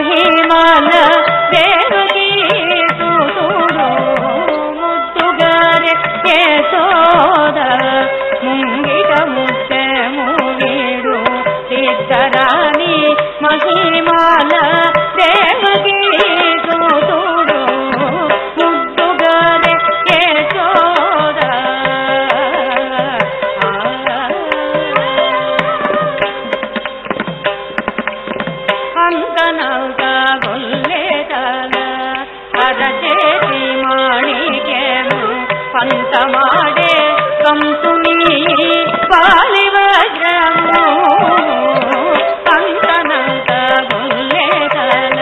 మహిమల దేవకీ సుతుడు ముద్దుగారే యశోద ముంగిట ముత్తెము వీడు సిద్ధరాణి మహిమల దేవకీ సుతుడు ముద్దుగారే యశోద అంకనౌక గొల్లేతల అరచేతి మాణిక్యము పంతమాడే కంసుని పాలివజ్రము అంకనౌక గొల్లేతల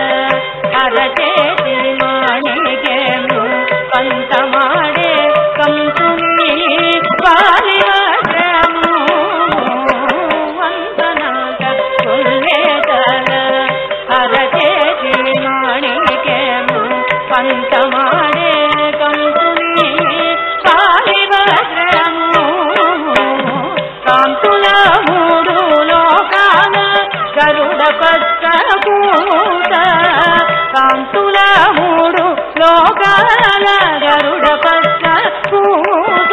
అరచేతి మాణిక్యము పంతమాడే కంసుని పాలివజ్రము అంకనౌక గొల్లేతల అరచేతి మాణిక్యము పంతమాడే కంసుని పాలివజ్రము కాంతుల మూడు లోకాల గరుడ పచ్చ పూత కాంతుల మూడు లోకాల గరుడ పచ్చ పూత